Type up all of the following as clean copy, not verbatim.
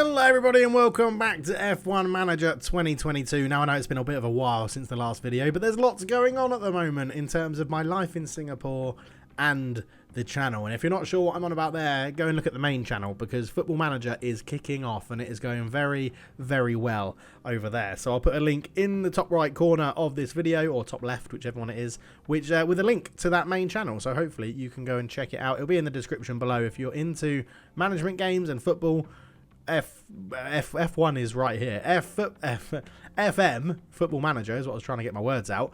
Hello everybody and welcome back to F1 Manager 2022. Now I know it's been a bit of a while since the last video, but there's lots going on at the moment in terms of my life in Singapore and the channel. And if you're not sure what I'm on about there, go and look at the main channel because Football Manager is kicking off and it is going very, very well over there. So I'll put a link in the top right corner of this video, or top left, whichever one it is, which with a link to that main channel. So hopefully you can go and check it out. It'll be in the description below if you're into management games and football. F1 is right here. FM, Football Manager, is what I was trying to get my words out,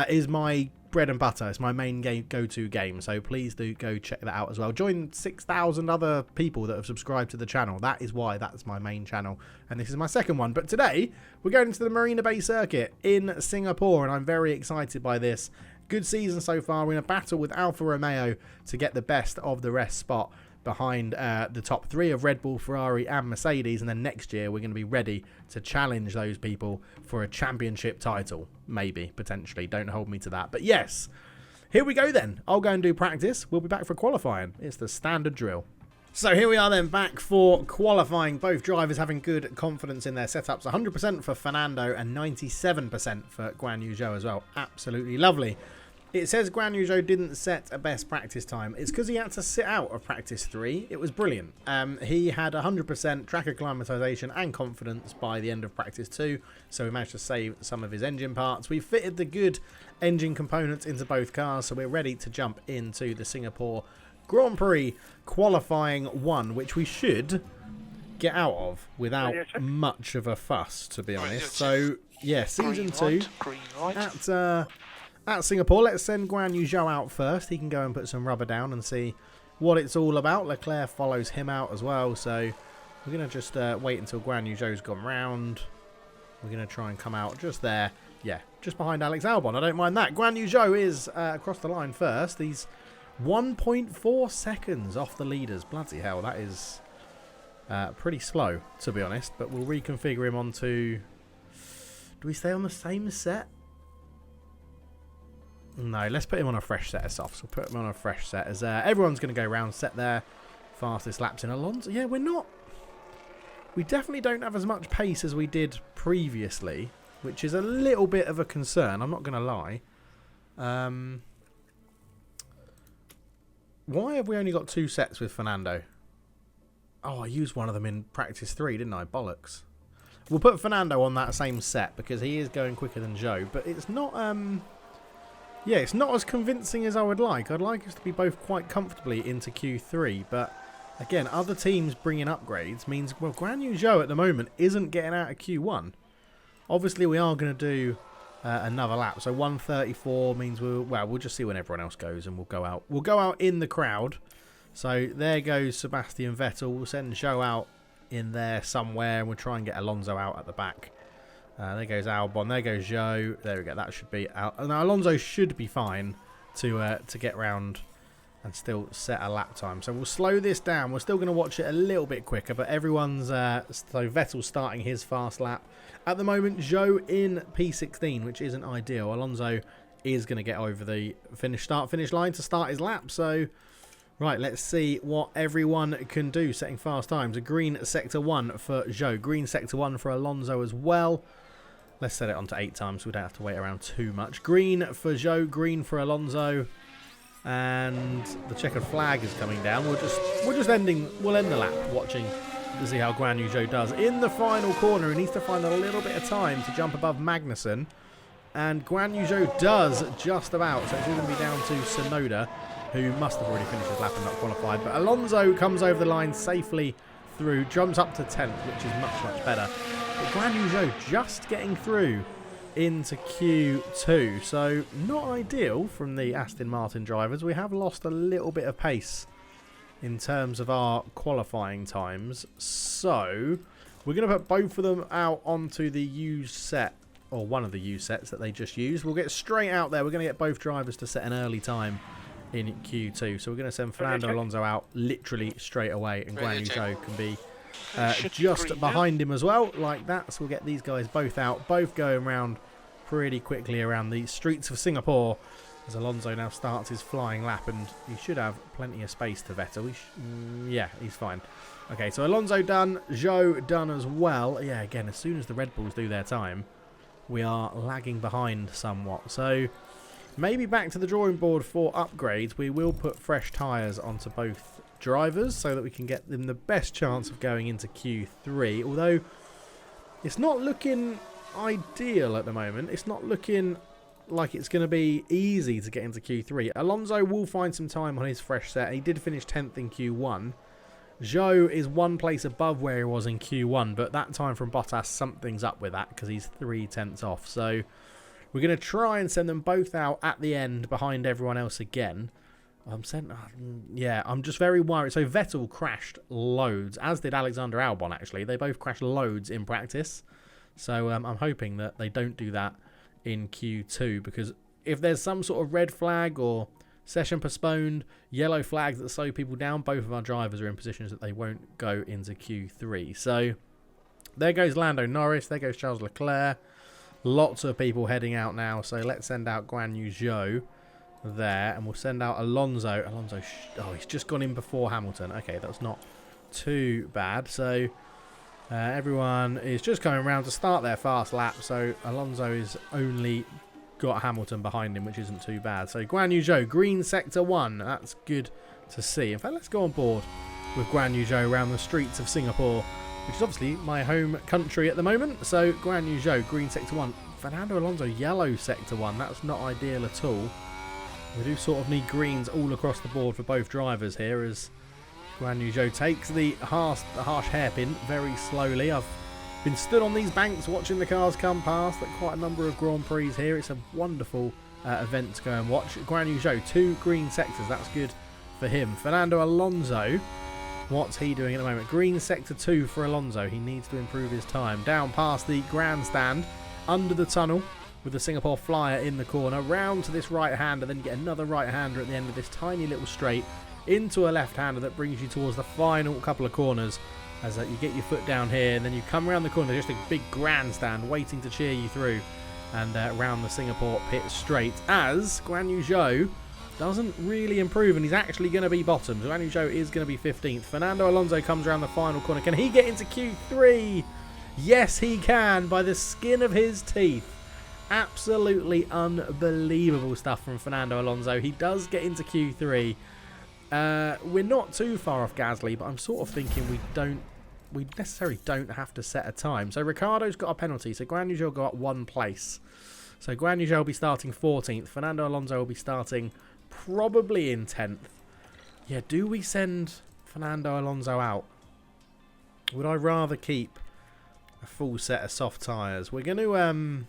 is my bread and butter. It's my main go-to game. So please do go check that out as well. Join 6,000 other people that have subscribed to the channel. That is why that's my main channel. And this is my second one. But today, we're going to the Marina Bay Circuit in Singapore. And I'm very excited by this. Good season so far. We're in a battle with Alfa Romeo to get the best of the rest spot behind the top three of Red Bull, Ferrari and Mercedes, and then next year we're going to be ready to challenge those people for a championship title. Maybe, potentially, don't hold me to that, but yes, here we go then. I'll go and do practice. We'll be back for qualifying. It's the standard drill. So here we are then, back for qualifying. Both drivers having good confidence in their setups. 100% for Fernando and 97% for Guan Yu Zhou as well. Absolutely lovely. It says Guan Yu Zhou didn't set a best practice time. It's because he had to sit out of practice 3. It was brilliant. He had 100% track acclimatization and confidence by the end of practice 2. So we managed to save some of his engine parts. We fitted the good engine components into both cars. So we're ready to jump into the Singapore Grand Prix qualifying 1, which we should get out of without much of a fuss, to be honest. So yeah, season 2 at Singapore. Let's send Guan Yu Zhou out first. He can go and put some rubber down and see what it's all about. Leclerc follows him out as well. So we're going to just wait until Guan Yu Zhou's gone round. We're going to try and come out just there. Yeah, just behind Alex Albon. I don't mind that. Guan Yu Zhou is across the line first. He's 1.4 seconds off the leaders. Bloody hell, that is pretty slow, to be honest. But we'll reconfigure him onto... Do we stay on the same set? No, let's put him on a fresh set of softs. We'll put him on a fresh set as everyone's going to go round, set their fastest laps in Alonso. Yeah, we're not... We definitely don't have as much pace as we did previously, which is a little bit of a concern. I'm not going to lie. Why have we only got 2 sets with Fernando? Oh, I used one of them in practice 3, didn't I? Bollocks. We'll put Fernando on that same set because he is going quicker than Zhou, but it's not... Yeah, it's not as convincing as I would like. I'd like us to be both quite comfortably into Q3, but again, other teams bringing upgrades means, well, Guan Yu Zhou at the moment isn't getting out of Q1. Obviously, we are going to do another lap, so 1:34 means we'll just see when everyone else goes, and we'll go out. We'll go out in the crowd. So there goes Sebastian Vettel. We'll send Zhou out in there somewhere, and we'll try and get Alonso out at the back. There goes Albon. There goes Zhou. There we go. That should be out. Now Alonso should be fine to get round and still set a lap time. So we'll slow this down. We're still going to watch it a little bit quicker, but everyone's so Vettel's starting his fast lap at the moment. Zhou in P16, which isn't ideal. Alonso is going to get over the finish line to start his lap. So right, let's see what everyone can do setting fast times. A green sector 1 for Zhou. Green sector 1 for Alonso as well. Let's set it on to 8 times so we don't have to wait around too much. Green for Zhou, green for Alonso. And the checkered flag is coming down. We'll end the lap watching to see how Guan Yu Zhou does. In the final corner, he needs to find a little bit of time to jump above Magnussen. And Guan Yu Zhou does just about. So it's all going to be down to Tsunoda, who must have already finished his lap and not qualified. But Alonso comes over the line safely through, jumps up to 10th, which is much, much better. But Guan Yu Zhou just getting through into Q2. So not ideal from the Aston Martin drivers. We have lost a little bit of pace in terms of our qualifying times. So we're going to put both of them out onto the used set, or one of the used sets that they just used. We'll get straight out there. We're going to get both drivers to set an early time in Q2. So we're going to send Fernando Alonso out literally straight away, and Guan Yu Zhou can be just behind him as well, like that. So we'll get these guys both out, both going around pretty quickly around the streets of Singapore as Alonso now starts his flying lap, and he should have plenty of space to Vettel. Yeah, he's fine. Okay, so Alonso done, Zhou done as well. Yeah, again, as soon as the Red Bulls do their time, we are lagging behind somewhat. So maybe back to the drawing board for upgrades. We will put fresh tyres onto both drivers so that we can get them the best chance of going into Q3. Although it's not looking ideal at the moment. It's not looking like it's going to be easy to get into Q3. Alonso will find some time on his fresh set. He did finish 10th in Q1. Zhou is one place above where he was in Q1, but that time from Bottas, something's up with that because he's 3/10 off. So we're going to try and send them both out at the end behind everyone else again. I'm just very worried. So Vettel crashed loads, as did Alexander Albon, actually. They both crashed loads in practice. So I'm hoping that they don't do that in Q2, because if there's some sort of red flag or session postponed, yellow flags that slow people down, both of our drivers are in positions that they won't go into Q3. So there goes Lando Norris, there goes Charles Leclerc. Lots of people heading out now, so let's send out Guan Yu Zhou there, and we'll send out Alonso. He's just gone in before Hamilton. Okay, that's not too bad. So everyone is just coming around to start their fast lap, so Alonso is only got Hamilton behind him, which isn't too bad. So Guan Yu Zhou, green sector 1. That's good to see. In fact, let's go on board with Guan Yu Zhou around the streets of Singapore, which is obviously my home country at the moment. So Guan Yu Zhou, green sector 1. Fernando Alonso, yellow sector 1. That's not ideal at all. We do sort of need greens all across the board for both drivers here, as Guan Yu Zhou takes the harsh hairpin very slowly. I've been stood on these banks watching the cars come past at quite a number of Grand Prix here. It's a wonderful event to go and watch. Guan Yu Zhou, 2 green sectors. That's good for him. Fernando Alonso, what's he doing at the moment? Green sector 2 for Alonso. He needs to improve his time. Down past the grandstand, under the tunnel, with the Singapore Flyer in the corner, round to this right-hander, then you get another right-hander at the end of this tiny little straight, into a left-hander that brings you towards the final couple of corners, as you get your foot down here, and then you come around the corner. There's just a big grandstand waiting to cheer you through, and round the Singapore pit straight, as Guan Yu Zhou doesn't really improve, and he's actually going to be bottom. Guan Yu Zhou is going to be 15th. Fernando Alonso comes around the final corner. Can he get into Q3? Yes, he can, by the skin of his teeth. Absolutely unbelievable stuff from Fernando Alonso. He does get into Q3. We're not too far off Gasly, but I'm sort of thinking we necessarily don't have to set a time. So Ricciardo's got a penalty, so Guan Yu Zhou will go up 1 place. So Guan Yu Zhou will be starting 14th. Fernando Alonso will be starting probably in 10th. Yeah, do we send Fernando Alonso out? Would I rather keep a full set of soft tyres? We're going to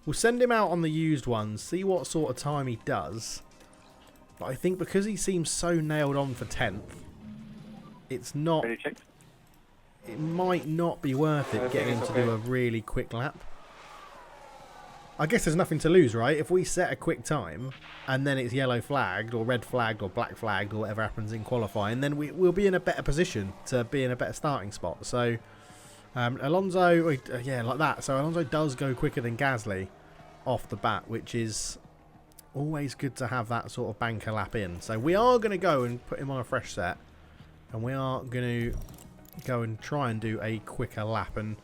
we'll send him out on the used ones, see what sort of time he does. But I think because he seems so nailed on for 10th, it's not. It might not be worth it getting him to do a really quick lap. I guess there's nothing to lose, right? If we set a quick time and then it's yellow flagged or red flagged or black flagged or whatever happens in qualifying, then we'll be in a better position to be in a better starting spot. So Alonso, yeah, like that. So Alonso does go quicker than Gasly off the bat, which is always good to have that sort of banker lap in. So we are going to go and put him on a fresh set, and we are going to go and try and do a quicker lap. And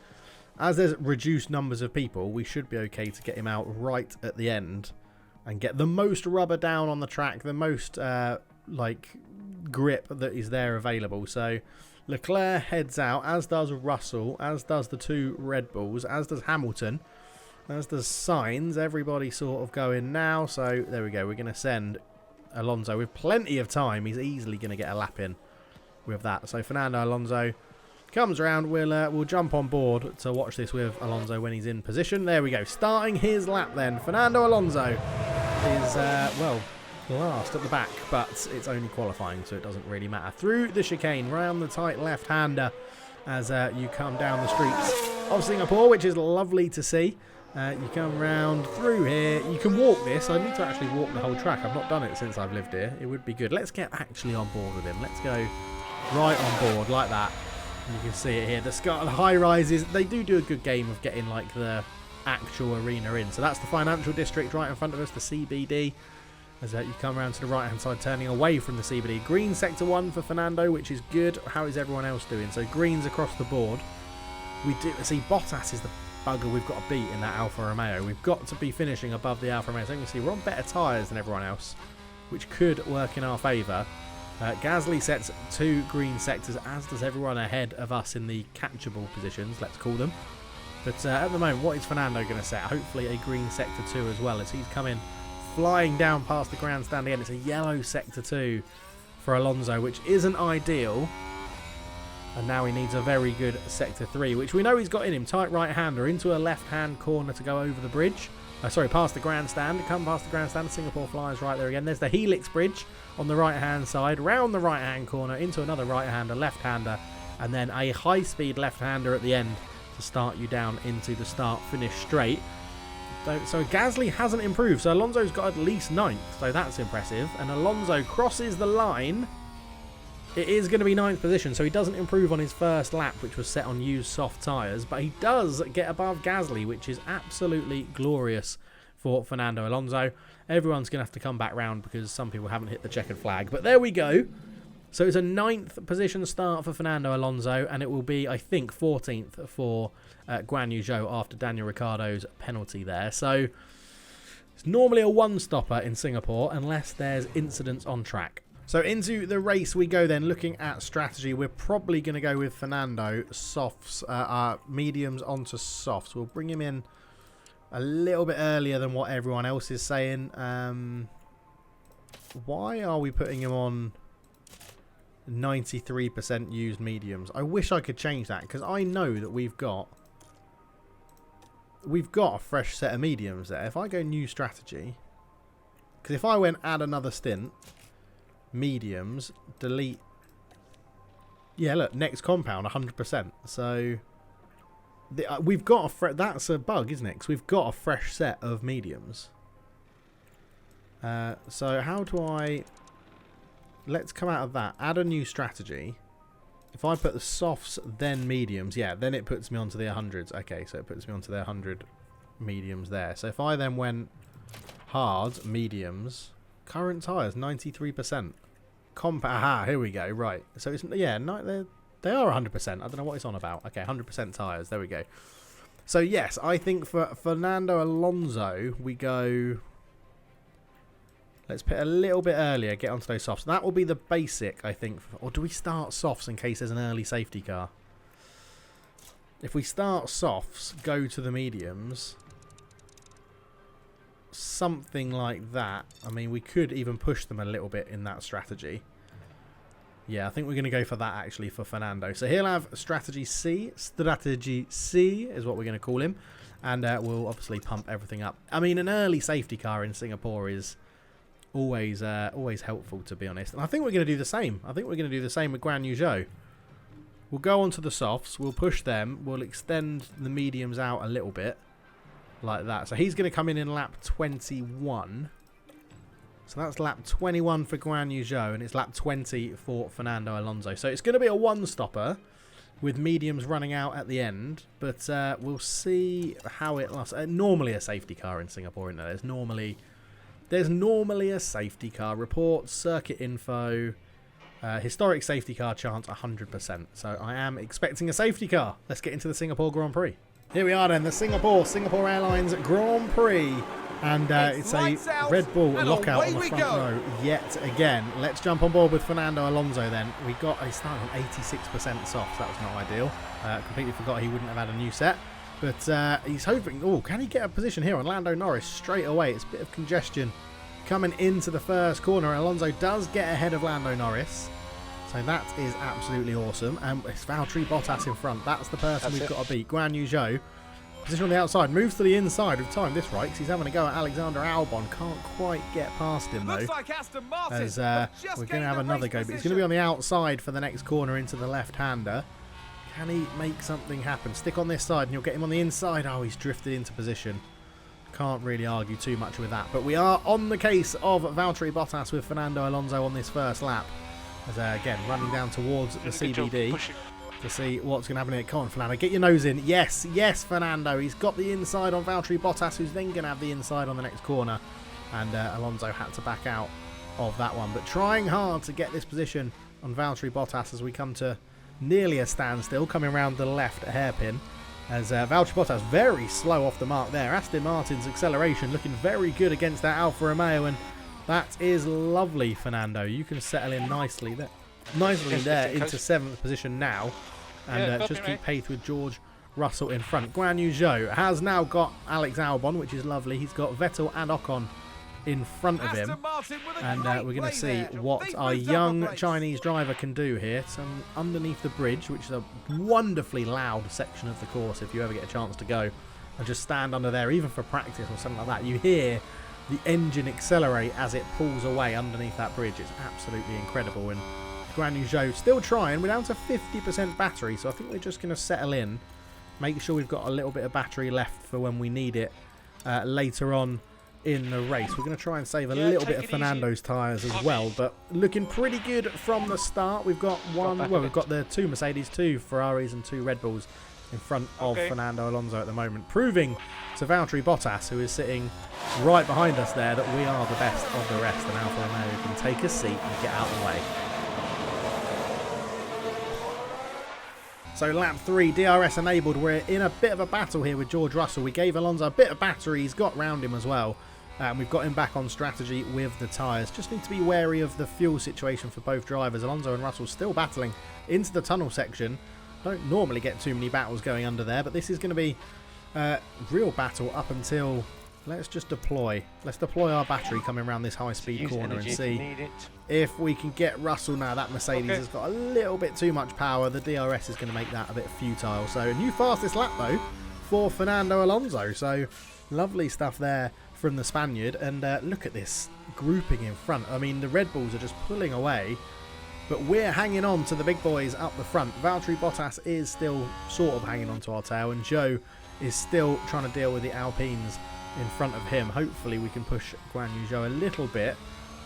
as there's reduced numbers of people, we should be okay to get him out right at the end and get the most rubber down on the track, the most grip that is there available. So Leclerc heads out, as does Russell, as does the 2 Red Bulls, as does Hamilton, as does Sainz. Everybody sort of going now. So there we go. We're going to send Alonso with plenty of time. He's easily going to get a lap in with that. So Fernando Alonso comes around. We'll jump on board to watch this with Alonso when he's in position. There we go. Starting his lap then. Fernando Alonso is, last at the back, but it's only qualifying, so it doesn't really matter. Through the chicane, round the tight left-hander as you come down the streets of Singapore, which is lovely to see. You come round through here. You can walk this. I need to actually walk the whole track. I've not done it since I've lived here. It would be good. Let's get actually on board with him. Let's go right on board like that. And you can see it here. The high rises, they do a good game of getting like the actual arena in. So that's the financial district right in front of us, the CBD. As you come around to the right hand side, turning away from the CBD. Green sector 1 for Fernando, which is good. How is everyone else doing? So greens across the board. We do see Bottas is the bugger we've got to beat in that Alfa Romeo. We've got to be finishing above the Alfa Romeo. So you can see we're on better tyres than everyone else, which could work in our favour. Gasly sets 2 green sectors, as does everyone ahead of us in the catchable positions, let's call them. But at the moment, what is Fernando going to set? Hopefully a green sector 2 as well, as he's coming flying down past the grandstand again. It's a yellow sector 2 for Alonso, which isn't ideal. And now he needs a very good sector 3, which we know he's got in him. Tight right-hander into a left-hand corner to go over the bridge. Sorry, past the grandstand. Come past the grandstand. Singapore flies right there again. There's the Helix bridge on the right-hand side. Round the right-hand corner into another right-hander, left-hander. And then a high-speed left-hander at the end to start you down into the start-finish straight. So Gasly hasn't improved. So Alonso's got at least 9th. So that's impressive. And Alonso crosses the line. It is going to be 9th position. So he doesn't improve on his first lap, which was set on used soft tyres. But he does get above Gasly, which is absolutely glorious for Fernando Alonso. Everyone's going to have to come back round because some people haven't hit the checkered flag. But there we go. So it's a 9th position start for Fernando Alonso. And it will be, I think, 14th for Guan Yu Zhou after Daniel Ricciardo's penalty there. So it's normally a one-stopper in Singapore unless there's incidents on track. So into the race we go then, looking at strategy. We're probably going to go with Fernando softs, mediums onto softs. We'll bring him in a little bit earlier than what everyone else is saying. Why are we putting him on 93% used mediums? I wish I could change that, because I know that we've got a fresh set of mediums there. If I go new strategy, because if I went add another stint, mediums, delete, yeah, look, next compound 100%. So we've got that's a bug, isn't it? Because we've got a fresh set of mediums. So how do I, let's come out of that, add a new strategy. If I put the softs then mediums, yeah, then it puts me onto the 100s. Okay, so it puts me onto the 100 mediums there. So if I then went hard mediums, current tyres 93%. Aha, here we go. Right. So it's, yeah, no, they are 100%. I don't know what it's on about. Okay, 100% tyres. There we go. So yes, I think for Fernando Alonso, we go. Let's put a little bit earlier. Get onto those softs. That will be the basic, I think. Or do we start softs in case there's an early safety car? If we start softs, go to the mediums. Something like that. I mean, we could even push them a little bit in that strategy. Yeah, I think we're going to go for that actually for Fernando. So he'll have strategy C. Strategy C is what we're going to call him. And we'll obviously pump everything up. I mean, an early safety car in Singapore is always helpful, to be honest. And I think we're going to do the same. I think we're going to do the same with Guan Yu Zhou. We'll go on to the softs. We'll push them. We'll extend the mediums out a little bit. Like that. So he's going to come in lap 21. So that's lap 21 for Guan Yu Zhou, and it's lap 20 for Fernando Alonso. So it's going to be a one-stopper with mediums running out at the end. But we'll see how it lasts. Normally a safety car in Singapore, isn't there? There's normally a safety car. Reports, circuit info, historic safety car chance 100%. So I am expecting a safety car. Let's get into the Singapore Grand Prix. Here we are then, the Singapore Airlines Grand Prix. And it's a Red Bull lockout on the front row yet again. Let's jump on board with Fernando Alonso then. We got a start on 86% softs. That was not ideal. Completely forgot he wouldn't have had a new set. But he's hoping... Oh, can he get a position here on Lando Norris straight away? It's a bit of congestion coming into the first corner. Alonso does get ahead of Lando Norris. So that is absolutely awesome. And it's Valtteri Bottas in front. That's the person we've got to beat. Guan Yu Zhou. Position on the outside. Moves to the inside. We've timed this right because he's having a go at Alexander Albon. Can't quite get past him though. Like Aston Martin, as we're going to have another go. But he's going to be on the outside for the next corner into the left-hander. Can he make something happen? Stick on this side and you'll get him on the inside. Oh, he's drifted into position. Can't really argue too much with that. But we are on the case of Valtteri Bottas with Fernando Alonso on this first lap. As again, running down towards the CBD to see what's going to happen here. Come on, Fernando, get your nose in. Yes, yes, Fernando. He's got the inside on Valtteri Bottas, who's then going to have the inside on the next corner. and Alonso had to back out of that one. But trying hard to get this position on Valtteri Bottas as we come to nearly a standstill, coming around the left hairpin, as Valtteri Bottas very slow off the mark there. Aston Martin's acceleration looking very good against that Alfa Romeo, and that is lovely, Fernando. You can settle in nicely there into 7th position now, and just keep pace with George Russell in front. Guan Yu Zhou has now got Alex Albon, which is lovely. He's got Vettel and Ocon in front of him, and we're going to see what our young Chinese driver can do here. So underneath the bridge, which is a wonderfully loud section of the course, if you ever get a chance to go and just stand under there, even for practice or something like that, you hear the engine accelerate as it pulls away underneath that bridge. It's absolutely incredible. And Guan Yu Zhou still trying. We're down to 50% battery, so I think we're just going to settle in, make sure we've got a little bit of battery left for when we need it later on in the race. We're going to try and save a little bit of Fernando's tyres as well, but looking pretty good from the start. We've got we've got the 2 Mercedes, 2 Ferraris and 2 Red Bulls in front of Fernando Alonso at the moment, proving to Valtteri Bottas, who is sitting right behind us there, that we are the best of the rest, and Alfa Romeo can take a seat and get out of the way. So lap 3, DRS enabled. We're in a bit of a battle here with George Russell. We gave Alonso a bit of battery. He's got round him as well. And we've got him back on strategy with the tyres. Just need to be wary of the fuel situation for both drivers. Alonso and Russell still battling into the tunnel section. Don't normally get too many battles going under there, but this is going to be a real battle up until... Let's just deploy. Let's deploy our battery coming around this high-speed corner and see if we can get Russell. Now that Mercedes has got a little bit too much power. The DRS is going to make that a bit futile. So a new fastest lap though for Fernando Alonso. So lovely stuff there from the Spaniard. And look at this grouping in front. I mean, the Red Bulls are just pulling away, but we're hanging on to the big boys up the front. Valtteri Bottas is still sort of hanging on to our tail, and Zhou is still trying to deal with the Alpines in front of him. Hopefully we can push Guan Yu Zhou a little bit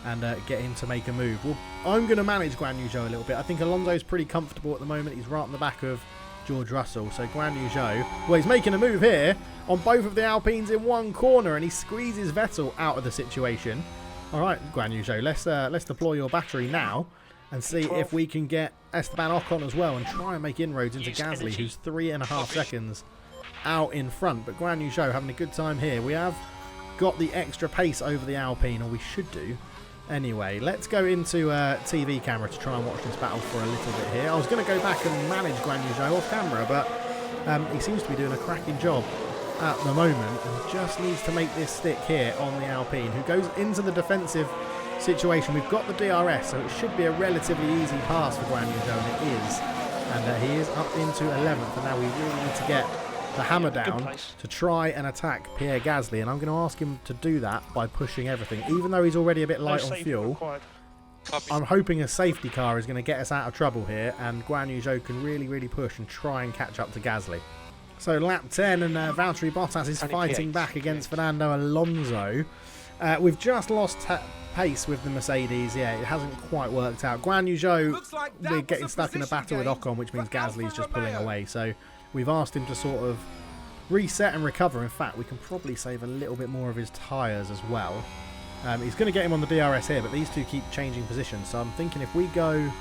and get him to make a move. Well, I'm going to manage Guan Yu Zhou a little bit. I think Alonso's pretty comfortable at the moment. He's right on the back of George Russell. So Guan Yu Zhou, well, he's making a move here on both of the Alpines in one corner, and he squeezes Vettel out of the situation. All right, Guan Yu Zhou, let's deploy your battery now and see if we can get Esteban Ocon as well and try and make inroads into Gasly, who's 3.5 seconds out in front. But Guan Yu Zhou having a good time here. We have got the extra pace over the Alpine, or we should do. Anyway, let's go into TV camera to try and watch this battle for a little bit here. I was going to go back and manage Guan Yu Zhou off camera, but he seems to be doing a cracking job at the moment and just needs to make this stick here on the Alpine, who goes into the defensive situation. We've got the DRS, so it should be a relatively easy pass for Guan Yu Zhou, and it is. And he is up into 11th, and now we really need to get the hammer down to try and attack Pierre Gasly, and I'm going to ask him to do that by pushing everything. Even though he's already a bit light on fuel, I'm hoping a safety car is going to get us out of trouble here, and Guan Yu Zhou can really push and try and catch up to Gasly. So lap 10, and Valtteri Bottas is fighting back against Fernando Alonso. We've just lost pace with the Mercedes. Yeah, it hasn't quite worked out. Guan Yu Zhou, we're getting stuck in a battle with Ocon, which means Gasly's just pulling away. So we've asked him to sort of reset and recover. In fact, we can probably save a little bit more of his tyres as well. He's going to get him on the DRS here, but these two keep changing positions. So I'm thinking if we go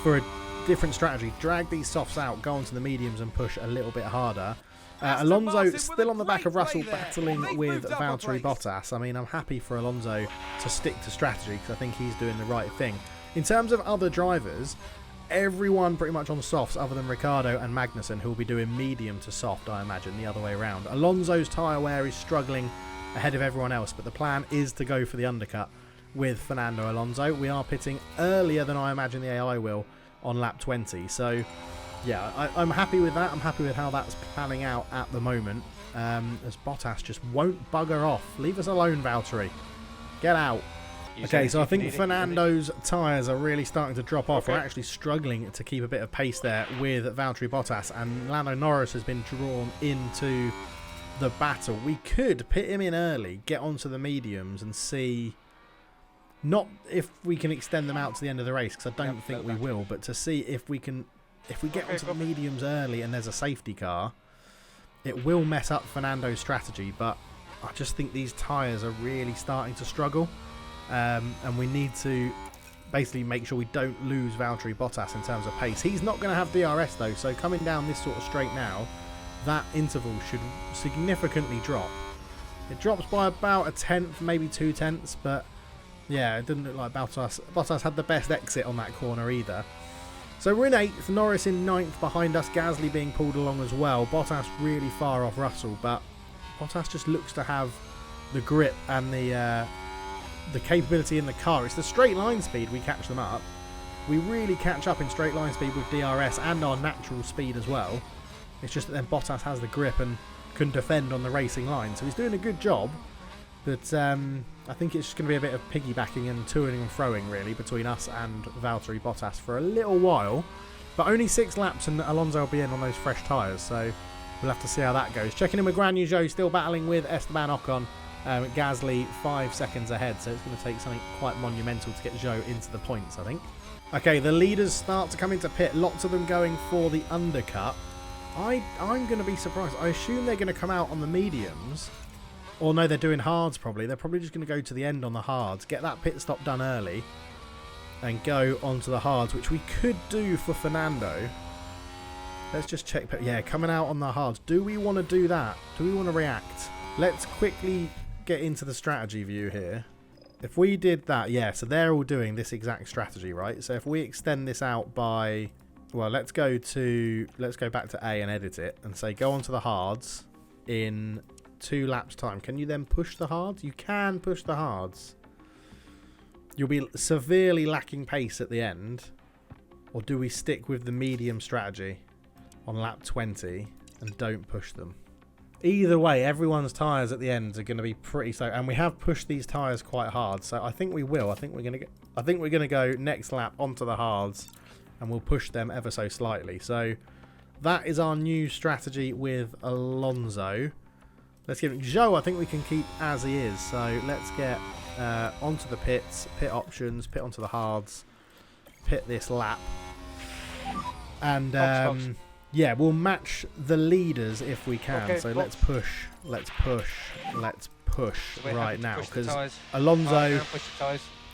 for a different strategy, drag these softs out, go onto the mediums and push a little bit harder. Alonso still on the back of Russell, battling with Valtteri Bottas. I mean, I'm happy for Alonso to stick to strategy because I think he's doing the right thing. In terms of other drivers, everyone pretty much on softs other than Ricciardo and Magnussen, who will be doing medium to soft, I imagine, the other way around. Alonso's tyre wear is struggling ahead of everyone else, but the plan is to go for the undercut with Fernando Alonso. We are pitting earlier than I imagine the AI will on lap 20, so yeah, I'm happy with that. I'm happy with how that's panning out at the moment, as Bottas just won't bugger off. Leave us alone, Valtteri. Get out. Okay, so I think Fernando's tyres are really starting to drop off. We're actually struggling to keep a bit of pace there with Valtteri Bottas, and Lando Norris has been drawn into the battle. We could pit him in early, get onto the mediums and see, not if we can extend them out to the end of the race, because I don't think we will, but to see if we can, if we get onto the mediums early and there's a safety car, it will mess up Fernando's strategy, but I just think these tyres are really starting to struggle. And we need to basically make sure we don't lose Valtteri Bottas in terms of pace. He's not going to have DRS though, so coming down this sort of straight now, that interval should significantly drop. It drops by about a tenth, maybe 2 tenths, but yeah, it didn't look like Bottas had the best exit on that corner either. So we're in 8th, Norris in 9th behind us, Gasly being pulled along as well. Bottas really far off Russell, but Bottas just looks to have the grip and the capability in the car. It's the straight line speed we catch them up. We really catch up in straight line speed with DRS and our natural speed as well. It's just that then Bottas has the grip and can defend on the racing line. So he's doing a good job. But I think it's just going to be a bit of piggybacking and toing and froing really between us and Valtteri Bottas for a little while. But only 6 laps and Alonso will be in on those fresh tyres. So we'll have to see how that goes. Checking in with Guan Yu Zhou, still battling with Esteban Ocon. Gasly 5 seconds ahead, so it's going to take something quite monumental to get Zhou into the points, I think. Okay, the leaders start to come into pit, lots of them going for the undercut. I'm going to be surprised. I assume they're going to come out on the mediums, or no, they're doing hards probably. They're probably just going to go to the end on the hards, get that pit stop done early, and go onto the hards, which we could do for Fernando. Let's just check. Yeah, coming out on the hards. Do we want to do that? Do we want to react? Let's quickly get into the strategy view here. If we did that, yeah, so they're all doing this exact strategy, right? So if we extend this out by, well, let's go back to A and edit it and say go onto the hards in 2 laps time. Can you then push the hards? You can push the hards. You'll be severely lacking pace at the end. Or do we stick with the medium strategy on lap 20 and don't push them? Either way, everyone's tyres at the end are going to be pretty slow, and we have pushed these tyres quite hard. So I think we will. I think we're going to go next lap onto the hards, and we'll push them ever so slightly. So that is our new strategy with Alonso. Let's give it Zhou. I think we can keep as he is. So let's get onto the pits, pit options, pit onto the hards, pit this lap, and. Yeah, we'll match the leaders if we can. Okay, so let's push right now. Because Alonso...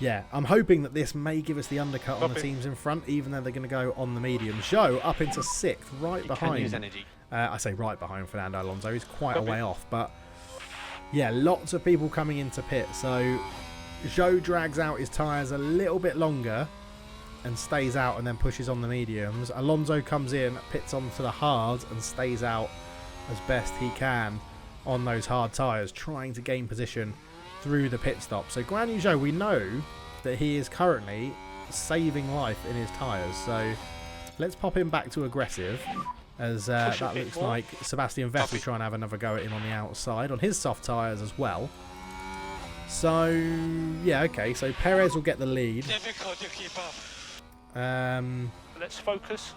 Yeah, I'm hoping that this may give us the undercut on the teams in front, even though they're going to go on the medium. Zhou up into 6th, right behind... I say right behind Fernando Alonso. He's quite a way off. But yeah, lots of people coming into pit. So Zhou drags out his tyres a little bit longer and stays out and then pushes on the mediums. Alonso comes in, pits onto the hards and stays out as best he can on those hard tyres, trying to gain position through the pit stop. So Guan Yu Zhou, we know that he is currently saving life in his tyres. So let's pop him back to aggressive, as that looks like Sebastian Vettel trying to have another go at him on the outside on his soft tyres as well. So yeah, okay, so Perez will get the lead. Let's focus.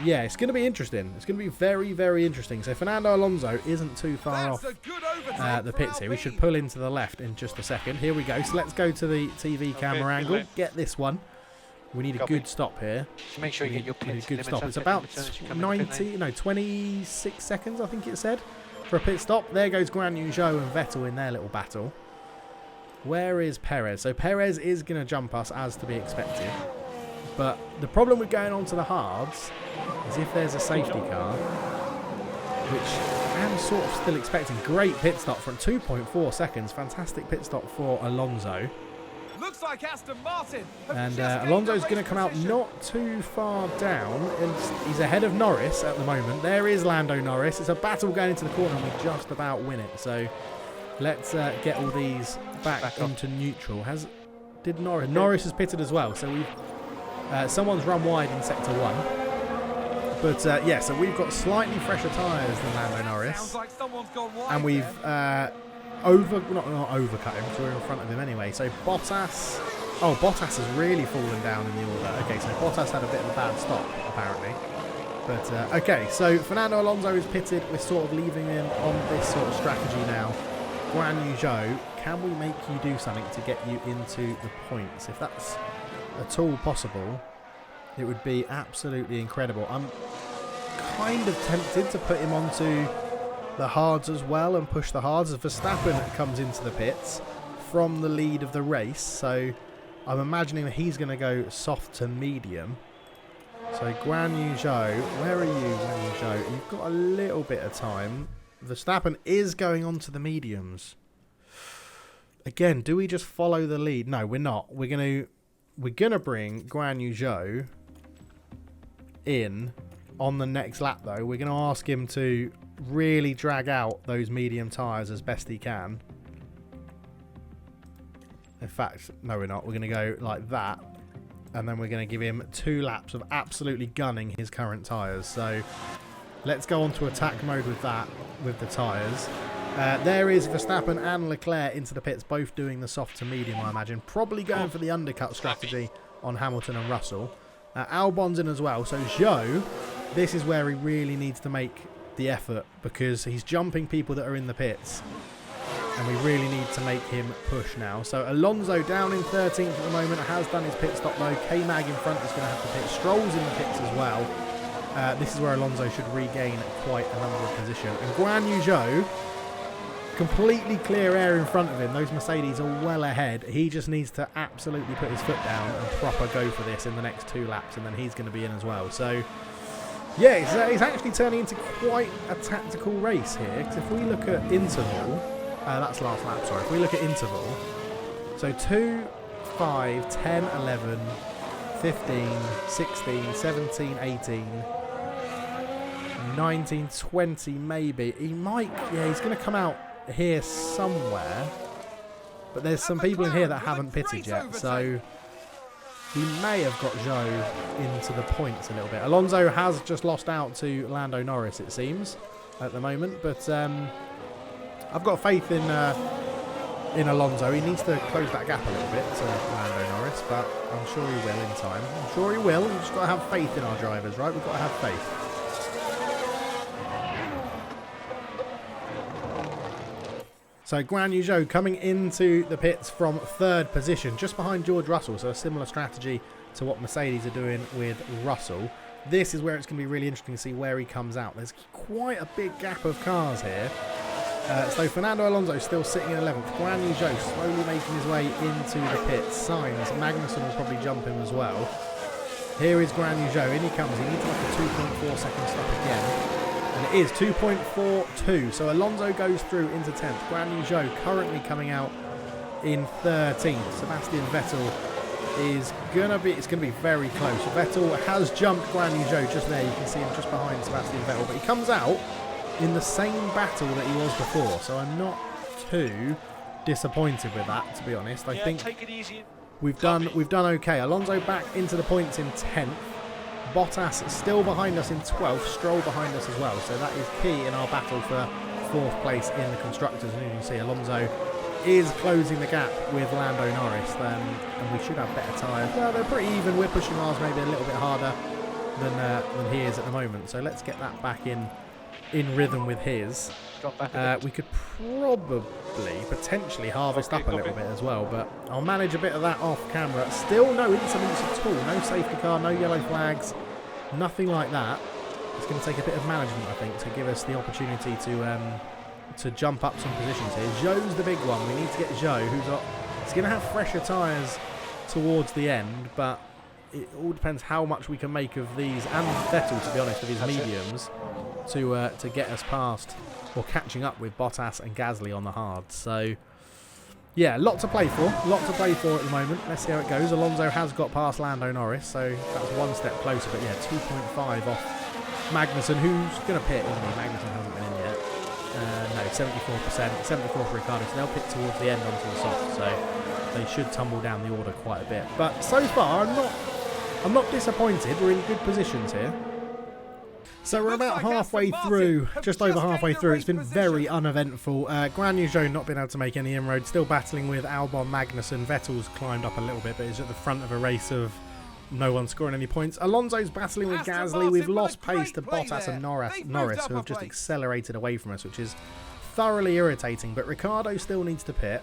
Yeah, it's going to be interesting. It's going to be very, very interesting. So Fernando Alonso isn't too far off the pits here. We should pull into the left in just a second. Here we go. So let's go to the TV camera angle. Get this one. We need a good stop here. Just make sure you get your pit. Good stop. It's about 26 seconds, I think it said, for a pit stop. There goes Guan Yu Zhou and Vettel in their little battle. Where is Perez? So Perez is going to jump us, as to be expected. But the problem with going on to the hards is if there's a safety car, which I'm sort of still expecting. Great pit stop from 2.4 seconds. Fantastic pit stop for Alonso. Looks like Aston Martin. And Alonso's going to come out not too far down. And he's ahead of Norris at the moment. There is Lando Norris. It's a battle going into the corner and we just about win it. So let's get all these back into neutral. Did Norris? Norris has pitted as well. So we've... someone's run wide in sector 1. But yeah, so we've got slightly fresher tyres than Lando Norris. Like and we've not overcut him, because we're in front of him anyway. So Bottas... Oh, Bottas has really fallen down in the order. Okay, so Bottas had a bit of a bad stop, apparently. But okay, so Fernando Alonso is pitted. We're sort of leaving him on this sort of strategy now. Guan Yu Zhou, can we make you do something to get you into the points? If that's at all possible, it would be absolutely incredible. I'm kind of tempted to put him onto the hards as well and push the hards as Verstappen comes into the pits from the lead of the race. So I'm imagining that he's going to go soft to medium. So Guan Yu Zhou, where are you, Guan Yu Zhou? You've got a little bit of time. Verstappen is going on to the mediums. Again, do we just follow the lead? No, we're not. We're gonna bring Guan Yu Zhou in on the next lap though. We're gonna ask him to really drag out those medium tyres as best he can. In fact, no we're not. We're gonna go like that. And then we're going to give him 2 laps of absolutely gunning his current tyres. So let's go on to attack mode with that, with the tyres. There is Verstappen and Leclerc into the pits, both doing the soft to medium, I imagine. Probably going for the undercut strategy on Hamilton and Russell. Albon's in as well. So Zhou, this is where he really needs to make the effort because he's jumping people that are in the pits. And we really need to make him push now. So Alonso down in 13th at the moment, has done his pit stop though. K-Mag in front is going to have to pit. Stroll's in the pits as well. This is where Alonso should regain quite a number of position. And Guan Yu Zhou, completely clear air in front of him. Those Mercedes are well ahead. He just needs to absolutely put his foot down and proper go for this in the next 2 laps. And then he's going to be in as well. So yeah, it's actually turning into quite a tactical race here. Because if we look at interval... that's last lap, sorry. If we look at interval, so 2, 5, 10, 11, 15, 16, 17, 18, 19, 20 maybe. He might, yeah, he's going to come out here somewhere. But there's some people in here that haven't pitted yet, so he may have got Zhou into the points a little bit. Alonso has just lost out to Lando Norris, it seems, at the moment, but... I've got faith in Alonso. He needs to close that gap a little bit to Lando Norris, but I'm sure he will in time. I'm sure he will. We've just got to have faith in our drivers, right? We've got to have faith. So Guan Yu Zhou coming into the pits from 3rd position, just behind George Russell. So a similar strategy to what Mercedes are doing with Russell. This is where it's going to be really interesting to see where he comes out. There's quite a big gap of cars here. So Fernando Alonso still sitting in 11th. Guan Yu Zhou slowly making his way into the pits. Sainz, Magnussen will probably jump him as well. Here is Guan Yu Zhou. In he comes. He needs like a 2.4 second stop again. And it is 2.42. So Alonso goes through into 10th. Guan Yu Zhou currently coming out in 13th. Sebastian Vettel is going to be... It's going to be very close. Vettel has jumped Guan Yu Zhou just there. You can see him just behind Sebastian Vettel. But he comes out in the same battle that he was before, so I'm not too disappointed with that, to be honest. I think take it easy. we've done okay. Alonso back into the points in 10th. Bottas still behind us in 12th. Stroll behind us as well, so that is key in our battle for 4th place in the constructors. And you can see Alonso is closing the gap with Lando Norris, and we should have better tyres. Well, they're pretty even. We're pushing ours maybe a little bit harder than he is at the moment, so let's get that back in rhythm with his. We could probably potentially harvest up a little bit as well, but I'll manage a bit of that off camera. Still no incidents at all, no safety car, no yellow flags, nothing like that. It's going to take a bit of management, I think, to give us the opportunity to jump up some positions here. Zhou's the big one. We need to get Zhou, he's going to have fresher tyres towards the end, but it all depends how much we can make of these, and Vettel, to be honest, of his mediums, to get us past or catching up with Bottas and Gasly on the hards. So yeah, lot to play for at the moment. Let's see how it goes. Alonso has got past Lando Norris, so that's one step closer, but yeah, 2.5 off Magnussen, who's going to pit, isn't he? Magnussen hasn't been in yet. No, 74%, 74 for Ricciardo, so they'll pit towards the end onto the soft, so they should tumble down the order quite a bit. But so far, I'm not disappointed. We're in good positions here. So we're about halfway through, just over halfway through. It's been very uneventful. Guan Yu Zhou not been able to make any inroads, still battling with Albon, Magnussen. Vettel's climbed up a little bit, but he's at the front of a race of no one scoring any points. Alonso's battling with Gasly. We've lost pace to Bottas and Norris, who have just accelerated away from us, which is thoroughly irritating. But Ricciardo still needs to pit,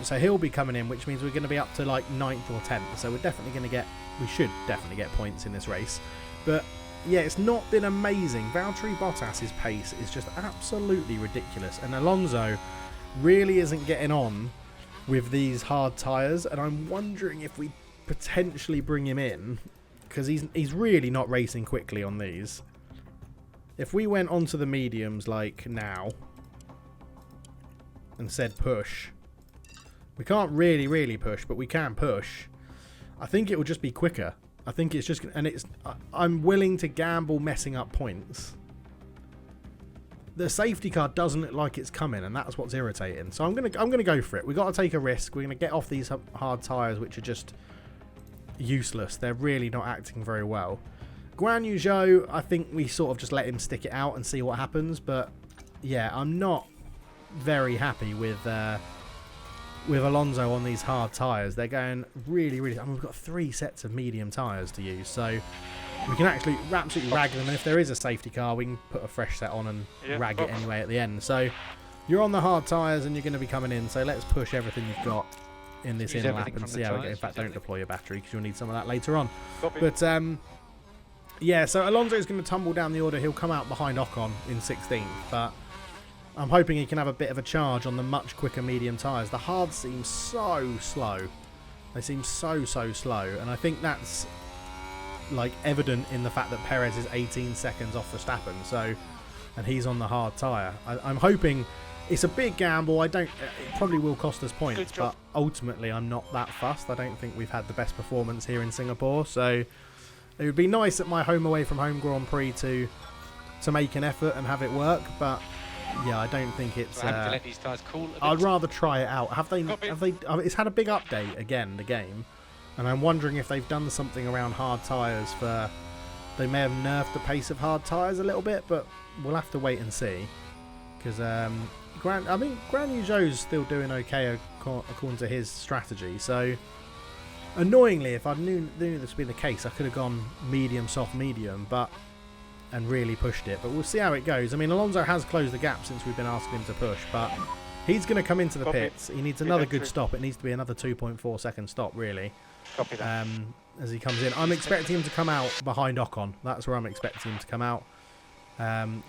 so he'll be coming in, which means we're going to be up to like 9th or 10th. So we're definitely going to get, we should definitely get points in this race. But yeah, it's not been amazing. Valtteri Bottas's pace is just absolutely ridiculous, and Alonso really isn't getting on with these hard tyres, and I'm wondering if we potentially bring him in, because he's really not racing quickly on these. If we went onto the mediums like now and said push, we can't really push, but we can push. I think it will just be quicker. I think it's just, and I'm willing to gamble messing up points. The safety car doesn't look like it's coming, and that's what's irritating. So I'm gonna go for it. We got to take a risk. We're gonna get off these hard tyres, which are just useless. They're really not acting very well. Guan Yu Zhou, I think we sort of just let him stick it out and see what happens. But yeah, I'm not very happy with Alonso on these hard tyres. They're going really. I mean, we've got 3 sets of medium tyres to use, so we can absolutely rag them. And if there is a safety car, we can put a fresh set on and rag it anyway at the end. So you're on the hard tyres and you're going to be coming in. So let's push everything you've got in this in lap and see how we go. In fact, don't deploy your battery because you'll need some of that later on. But yeah, so Alonso is going to tumble down the order. He'll come out behind Ocon in 16th, but I'm hoping he can have a bit of a charge on the much quicker medium tyres. The hards seem so slow. They seem so slow, and I think that's like evident in the fact that Perez is 18 seconds off Verstappen, so, and he's on the hard tyre. I'm hoping it's a big gamble. It probably will cost us points, but ultimately I'm not that fussed. I don't think we've had the best performance here in Singapore, so it would be nice at my home away from home Grand Prix to make an effort and have it work, but yeah, I don't think it's. I'd rather try it out. Have they? It's had a big update again, the game, and I'm wondering if they've done something around hard tyres. They may have nerfed the pace of hard tyres a little bit, but we'll have to wait and see. Because Guan Yu Zhou's still doing okay according to his strategy. So annoyingly, if I knew this would be the case, I could have gone medium, soft, medium, and really pushed it. But we'll see how it goes. I mean, Alonso has closed the gap since we've been asking him to push, but he's going to come into the pits. He needs another good stop. It needs to be another 2.4 second stop, really. As he comes in. I'm expecting him to come out behind Ocon. That's where I'm expecting him to come out.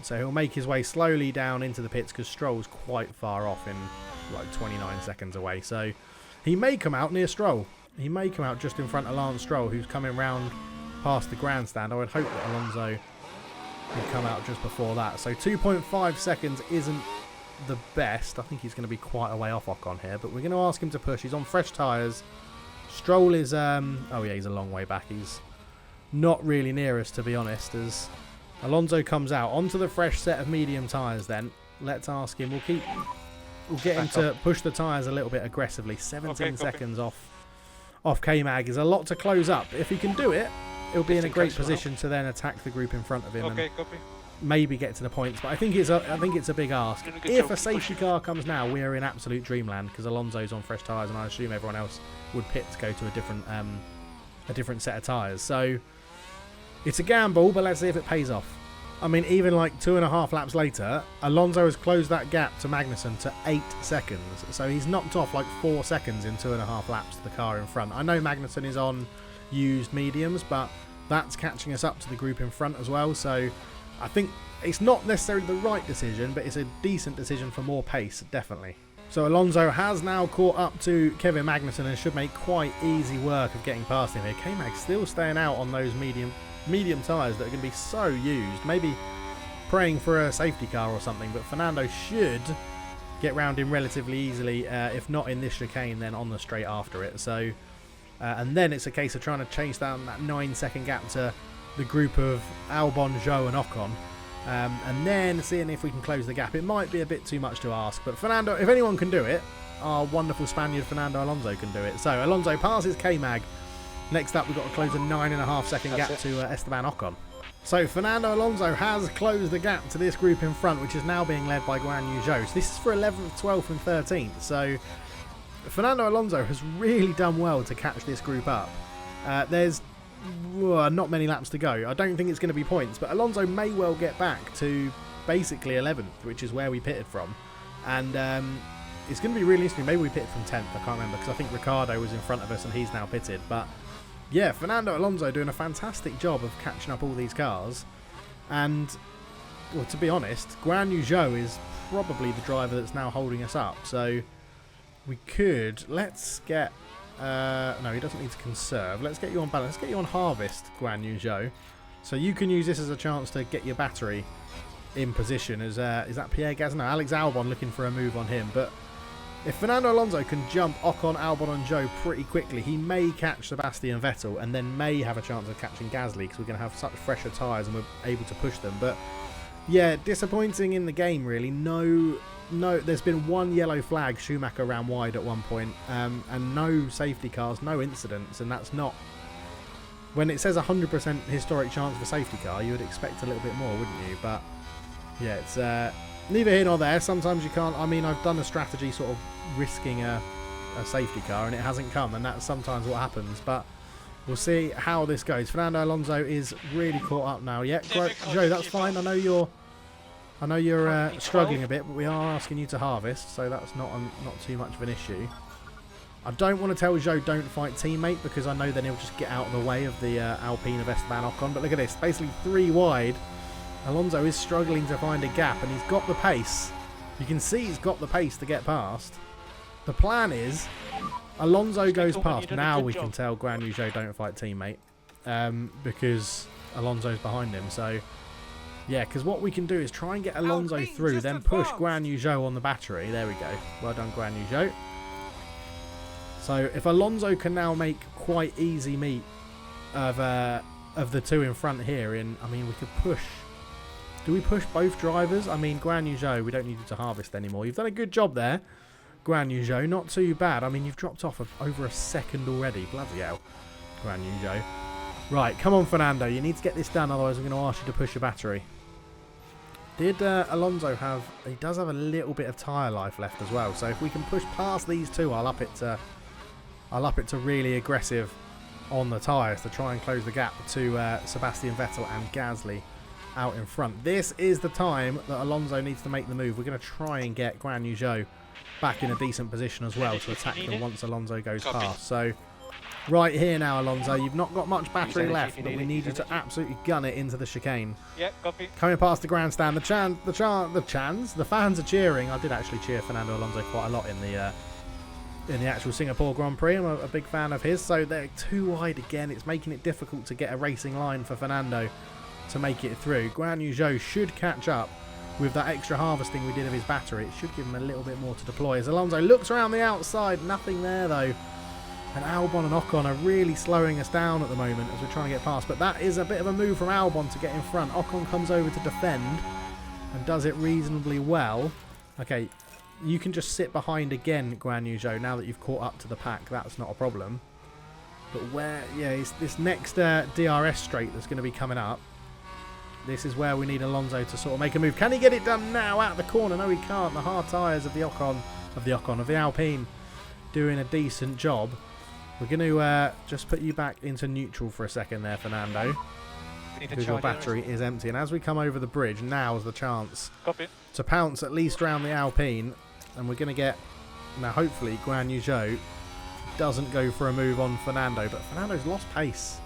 So he'll make his way slowly down into the pits because Stroll's quite far off in like 29 seconds away. So he may come out near Stroll. He may come out just in front of Lance Stroll, who's coming round past the grandstand. I would hope that Alonso would come out just before that. So 2.5 seconds isn't the best. I think he's going to be quite a way off Ocon here, but we're going to ask him to push. He's on fresh tyres. Stroll is, oh yeah, he's a long way back. He's not really near us, to be honest, as Alonso comes out onto the fresh set of medium tyres then. Let's ask him. We'll get him to push the tyres a little bit aggressively. 17 seconds off K-Mag is a lot to close up. If he can do it, he'll be in a great position to then attack the group in front of him and maybe get to the points. But I think it's a big ask. If a safety car comes now, we are in absolute dreamland because Alonso's on fresh tyres, and I assume everyone else would pit to go to a different set of tyres. So it's a gamble, but let's see if it pays off. I mean, even like 2.5 laps later, Alonso has closed that gap to Magnussen to 8 seconds. So he's knocked off like 4 seconds in 2.5 laps to the car in front. I know Magnussen is on used mediums, but that's catching us up to the group in front as well. So I think it's not necessarily the right decision, but it's a decent decision for more pace, definitely. So Alonso has now caught up to Kevin Magnussen and should make quite easy work of getting past him here. K-Mag's still staying out on those medium tyres that are going to be so used. Maybe praying for a safety car or something, but Fernando should get round him relatively easily, if not in this chicane, then on the straight after it. So and then it's a case of trying to chase down that 9-second gap to the group of Albon, Zhou and Ocon, and then seeing if we can close the gap. It might be a bit too much to ask, but Fernando, if anyone can do it, our wonderful Spaniard Fernando Alonso can do it. So Alonso passes K-Mag. Next up, we've got to close a 9.5 second gap to Esteban Ocon. So Fernando Alonso has closed the gap to this group in front, which is now being led by Guan Yu Zhou. So this is for 11th, 12th and 13th. So Fernando Alonso has really done well to catch this group up. There's not many laps to go. I don't think it's going to be points, but Alonso may well get back to basically 11th, which is where we pitted from. And it's going to be really interesting. Maybe we pitted from 10th, I can't remember, because I think Ricciardo was in front of us and he's now pitted. But yeah, Fernando Alonso doing a fantastic job of catching up all these cars. And, well, to be honest, Guan Yu Zhou is probably the driver that's now holding us up. So we could, let's get, no, he doesn't need to conserve. Let's get you on balance. Let's get you on harvest, Guan Yu Zhou. So you can use this as a chance to get your battery in position. As is that Pierre Gasly? No, Alex Albon looking for a move on him. But if Fernando Alonso can jump Ocon, Albon and Zhou pretty quickly, he may catch Sebastian Vettel and then may have a chance of catching Gasly because we're going to have such fresher tyres and we're able to push them. But yeah, disappointing in the game really. No, there's been one yellow flag, Schumacher ran wide at one point, and no safety cars, no incidents, and that's not... When it says 100% historic chance of a safety car, you would expect a little bit more, wouldn't you? But yeah, it's neither here nor there. Sometimes you can't... I mean, I've done a strategy sort of risking a safety car and it hasn't come, and that's sometimes what happens. But we'll see how this goes. Fernando Alonso is really caught up now. Yeah, Joe, that's fine. I know you're struggling a bit, but we are asking you to harvest, so that's not too much of an issue. I don't want to tell Zhou don't fight teammate because I know then he'll just get out of the way of the Alpine of Esteban Ocon. But look at this, basically 3 wide. Alonso is struggling to find a gap, and he's got the pace. You can see he's got the pace to get past. The plan is Alonso goes past. Now we can tell Guan Yu Zhou don't fight teammate because Alonso's behind him. So yeah, because what we can do is try and get Alonso through, then push Guan Yu Zhou on the battery. There we go. Well done, Guan Yu Zhou. So if Alonso can now make quite easy meet of the two in front here, I mean, we could push. Do we push both drivers? I mean, Guan Yu Zhou, we don't need you to harvest anymore. You've done a good job there, Guan Yu Zhou. Not too bad. I mean, you've dropped off over a second already. Bloody hell, Guan Yu Zhou. Right, come on, Fernando. You need to get this done, otherwise I'm going to ask you to push your battery. Did Alonso have... He does have a little bit of tyre life left as well. So if we can push past these two, I'll up it to really aggressive on the tyres to try and close the gap to Sebastian Vettel and Gasly out in front. This is the time that Alonso needs to make the move. We're going to try and get Guan Yu Zhou back in a decent position as well to attack them once Alonso goes past. So right here now, Alonso, you've not got much battery left, but we need you to absolutely gun it into the chicane. Yeah, copy. Coming past the grandstand, the fans are cheering. I did actually cheer Fernando Alonso quite a lot in the actual Singapore Grand Prix. I'm a big fan of his. So they're too wide again. It's making it difficult to get a racing line for Fernando to make it through. Guan Yu Zhou should catch up with that extra harvesting we did of his battery. It should give him a little bit more to deploy. As Alonso looks around the outside, nothing there though. And Albon and Ocon are really slowing us down at the moment as we're trying to get past. But that is a bit of a move from Albon to get in front. Ocon comes over to defend and does it reasonably well. Okay, you can just sit behind again, Guan Yu Zhou, now that you've caught up to the pack. That's not a problem. But where, yeah, it's this next DRS straight that's going to be coming up. This is where we need Alonso to sort of make a move. Can he get it done now out of the corner? No, he can't. The hard tyres of the Alpine doing a decent job. We're going to just put you back into neutral for a second there, Fernando, because your battery is empty. And as we come over the bridge, now is the chance to pounce at least around the Alpine. And we're going to get... Now, hopefully, Guan Yu Zhou doesn't go for a move on Fernando. But Fernando's lost pace.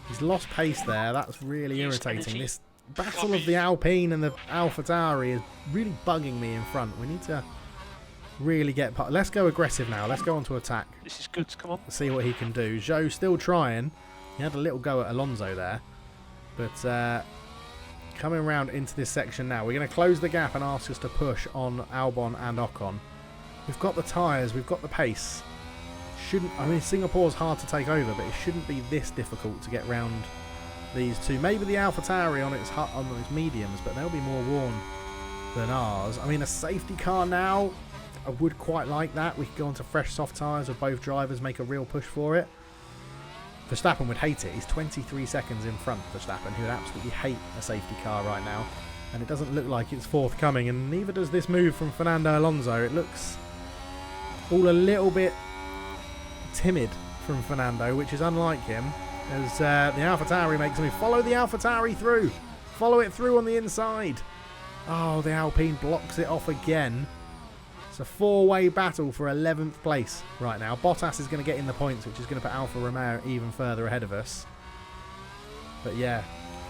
He's lost pace there. That's really irritating. This battle of the Alpine and the AlphaTauri is really bugging me in front. We need to really get... Let's go aggressive now. Let's go on to attack. This is good. Come on. Let's see what he can do. Zhou still trying. He had a little go at Alonso there. But coming around into this section now. We're going to close the gap and ask us to push on Albon and Ocon. We've got the tyres. We've got the pace. I mean, Singapore's hard to take over, but it shouldn't be this difficult to get round these two. Maybe the AlphaTauri on its mediums, but they'll be more worn than ours. I mean, a safety car now, I would quite like that. We could go onto fresh soft tyres with both drivers, make a real push for it. Verstappen would hate it. He's 23 seconds in front of Verstappen, who would absolutely hate a safety car right now. And it doesn't look like it's forthcoming, and neither does this move from Fernando Alonso. It looks all a little bit timid from Fernando, which is unlike him, as the AlphaTauri makes a move. Follow the AlphaTauri through. Follow it through on the inside. Oh, the Alpine blocks it off again. It's a four-way battle for 11th place right now. Bottas is going to get in the points, which is going to put Alfa Romeo even further ahead of us. But yeah.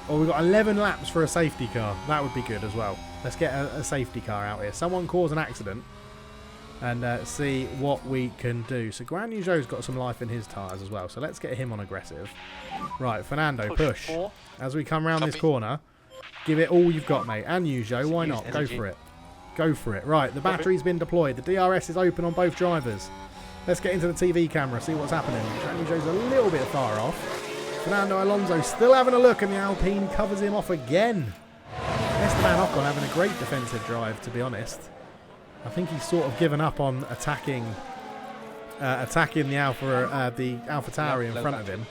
Oh, we've got 11 laps for a safety car. That would be good as well. Let's get a safety car out here. Someone cause an accident and see what we can do. So Guan Yu Zhou's got some life in his tyres as well. So let's get him on aggressive. Right, Fernando, push. As we come around this corner, give it all you've got, mate. And Yu Zhou, why not? Go for it. Go for it. Right, the battery's been deployed. The DRS is open on both drivers. Let's get into the TV camera, see what's happening. Guan Yu Zhou's a little bit far off. Fernando Alonso still having a look, and the Alpine covers him off again. Esteban Ocon having a great defensive drive, to be honest. I think he's sort of given up on attacking the AlphaTauri in front of him.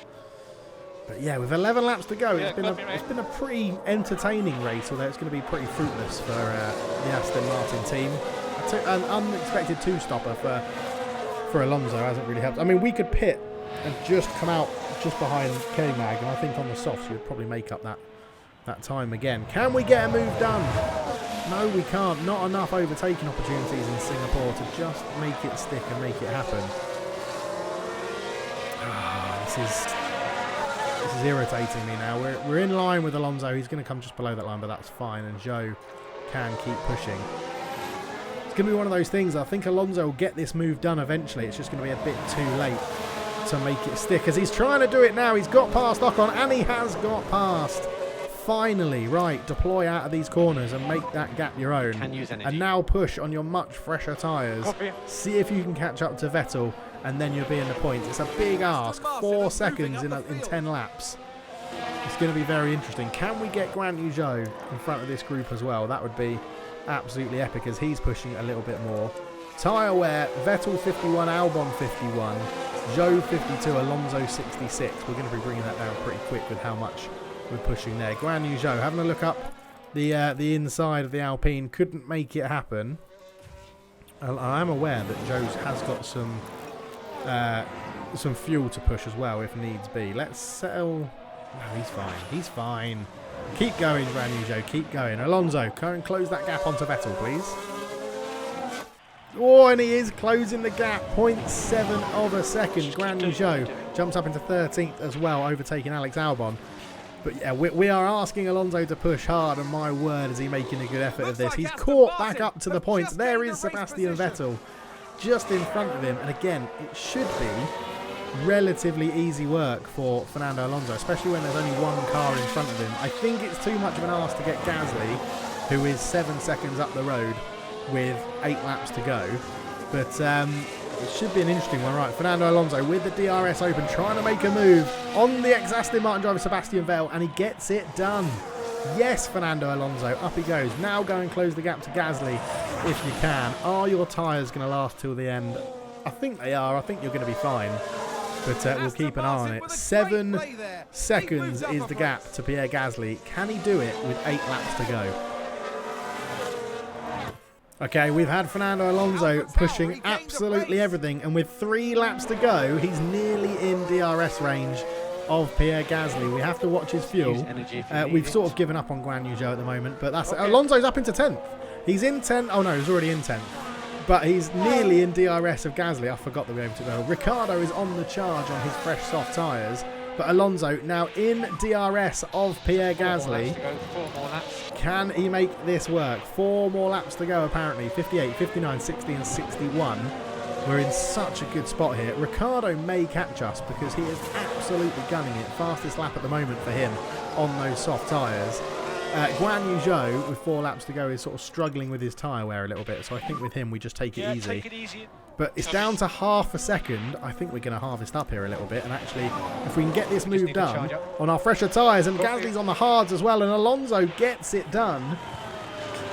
But yeah, with 11 laps to go, it's been a pretty entertaining race, although it's going to be pretty fruitless for the Aston Martin team. An unexpected two-stopper for Alonso hasn't really helped. I mean, we could pit and just come out just behind K-Mag, and I think on the softs you'd probably make up that time again. Can we get a move done? No, we can't. Not enough overtaking opportunities in Singapore to just make it stick and make it happen. This is irritating me now. We're in line with Alonso. He's going to come just below that line, but that's fine, and Zhou can keep pushing. It's going to be one of those things. I think Alonso will get this move done eventually. It's just going to be a bit too late to make it stick, as he's trying to do it now. He's got past Ocon, and he has got past. Finally, right, deploy out of these corners and make that gap your own. And now push on your much fresher tyres. See if you can catch up to Vettel, and then you'll be in the points. It's a big ask. 4 seconds in 10 laps. It's going to be very interesting. Can we get Guan Yu Zhou in front of this group as well? That would be absolutely epic, as he's pushing a little bit more. Tyre wear, Vettel 51, Albon 51, Zhou 52, Alonso 66. We're going to be bringing that down pretty quick with how much we're pushing there. Guan Yu Zhou having a look up the inside of the Alpine, couldn't make it happen. I am aware that Zhou has got some fuel to push as well if needs be. Let's settle. No, he's fine. He's fine. Keep going, Guan Yu Zhou. Keep going. Alonso, go and close that gap onto Vettel, please. Oh, and he is closing the gap. 0.7 of a second. Guan Yu Zhou jumps up into 13th as well, overtaking Alex Albon. But yeah, we are asking Alonso to push hard, and my word, is he making a good effort of this. He's caught back up to the points. There is Sebastian Vettel just in front of him. And again, it should be relatively easy work for Fernando Alonso, especially when there's only one car in front of him. I think it's too much of an ask to get Gasly, who is 7 seconds up the road with 8 laps to go. But it should be an interesting one. Right, Fernando Alonso with the DRS open, trying to make a move on the ex-Aston Martin driver Sebastian Vettel, and he gets it done. Yes, Fernando Alonso, up he goes. Now go and close the gap to Gasly if you can. Are your tyres going to last till the end? I think they are. I think you're going to be fine. But we'll keep an eye on it. 7 seconds is the gap to Pierre Gasly. Can he do it with 8 laps to go? Okay, we've had Fernando Alonso pushing absolutely everything, and with 3 laps to go, he's nearly in DRS range of Pierre Gasly. We have to watch his fuel. We've sort of given up on Guan Yu Zhou at the moment, but that's Alonso's up into 10th. He's in 10th. Oh no, he's already in 10th. But he's nearly in DRS of Gasly. I forgot that we were able to go. Ricciardo is on the charge on his fresh soft tyres. But Alonso now in DRS of Pierre Gasly. 4 more laps. Can he make this work? 4 more laps to go apparently. 58, 59, 60 and 61. We're in such a good spot here. Ricciardo may catch us because he is absolutely gunning it. Fastest lap at the moment for him on those soft tyres. Guan Yu Zhou, with 4 laps to go, is sort of struggling with his tyre wear a little bit. So I think with him we just take it easy. Take it easy. But it's down to half a second. I think we're going to harvest up here a little bit. And actually, if we can get this move done on our fresher tyres, and Gasly's on the hards as well, and Alonso gets it done.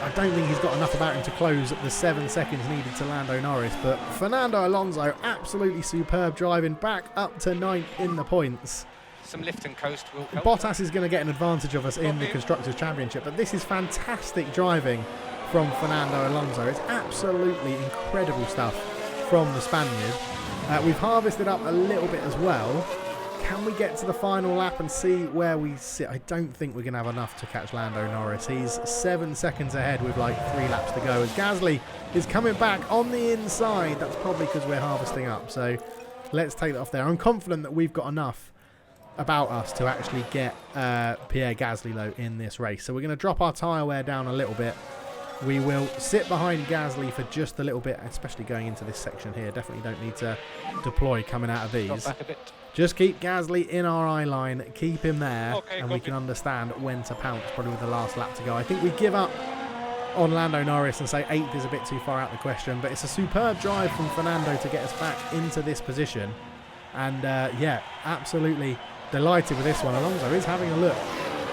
I don't think he's got enough about him to close at the 7 seconds needed to Lando Norris. But Fernando Alonso, absolutely superb driving, back up to 9th in the points. Some lift and coast will help. Bottas is going to get an advantage of us in the Constructors' Championship. But this is fantastic driving from Fernando Alonso. It's absolutely incredible stuff from the Spaniard. We've harvested up a little bit as well. Can we get to the final lap and see where we sit? I don't think we're going to have enough to catch Lando Norris. He's 7 seconds ahead with like 3 laps to go. As Gasly is coming back on the inside. That's probably because we're harvesting up. So let's take that off there. I'm confident that we've got enough about us to actually get Pierre Gasly though in this race. So we're going to drop our tyre wear down a little bit. We will sit behind Gasly for just a little bit, especially going into this section here. Definitely don't need to deploy coming out of these. Just keep Gasly in our eye line, keep him there, and we can understand when to pounce, probably with the last lap to go. I think we give up on Lando Norris and say 8th is a bit too far out the question, but it's a superb drive from Fernando to get us back into this position. And yeah, absolutely delighted with this one. Alonso is having a look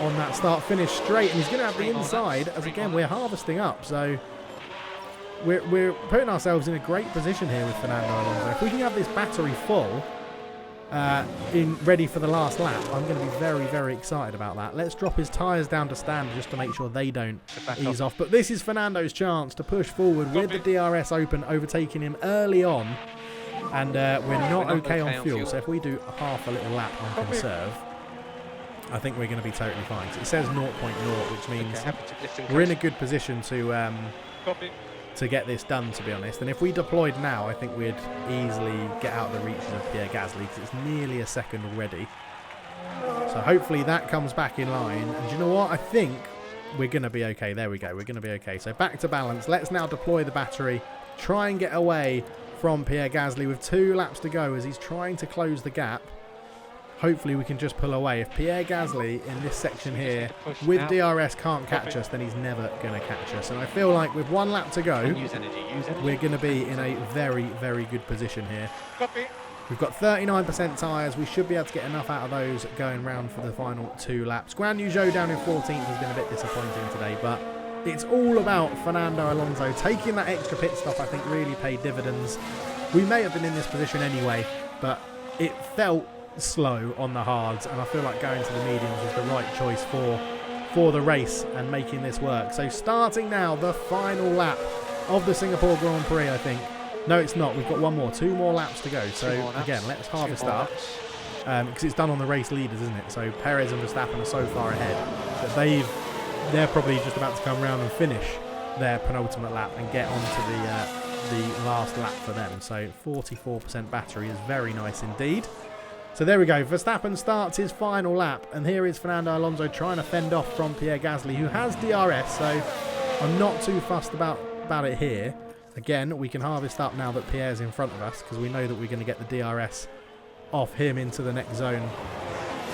on that start-finish straight, and he's going to have the inside, as again, we're harvesting up. So we're putting ourselves in a great position here with Fernando Alonso. If we can have this battery full, ready for the last lap, I'm going to be very, very excited about that. Let's drop his tyres down to standard just to make sure they don't ease off. But this is Fernando's chance to push forward with the DRS open, overtaking him early on. And we're not okay on fuel. So if we do half a little lap on conserve, I think we're going to be totally fine. So it says 0.0, which means we're in a good position to get this done, to be honest. And if we deployed now, I think we'd easily get out of the reaches of Pierre Gasly, because it's nearly a second already. So hopefully that comes back in line. And do you know what? I think we're going to be okay. There we go. We're going to be okay. So back to balance. Let's now deploy the battery. Try and get away from Pierre Gasly with 2 laps to go as he's trying to close the gap. Hopefully we can just pull away. If Pierre Gasly in this section here with DRS can't catch us, then he's never going to catch us. And I feel like with 1 lap to go, we're going to be in a very, very good position here. We've got 39% tyres. We should be able to get enough out of those going round for the final 2 laps. Guan Yu Zhou down in 14th has been a bit disappointing today, but it's all about Fernando Alonso. Taking that extra pit stop, I think, really paid dividends. We may have been in this position anyway, but it felt slow on the hards, and I feel like going to the mediums was the right choice for the race and making this work. So starting now the final lap of the Singapore Grand Prix, I think. No, it's not. We've got 2 more laps to go. So again, let's harvest up, because it's done on the race leaders, isn't it? So Perez and Verstappen are so far ahead that they're probably just about to come round and finish their penultimate lap and get onto the last lap for them. So 44% battery is very nice indeed. So there we go. Verstappen starts his final lap, and here is Fernando Alonso trying to fend off from Pierre Gasly, who has DRS. So I'm not too fussed about it here. Again, we can harvest up now that Pierre's in front of us, because we know that we're going to get the DRS off him into the next zone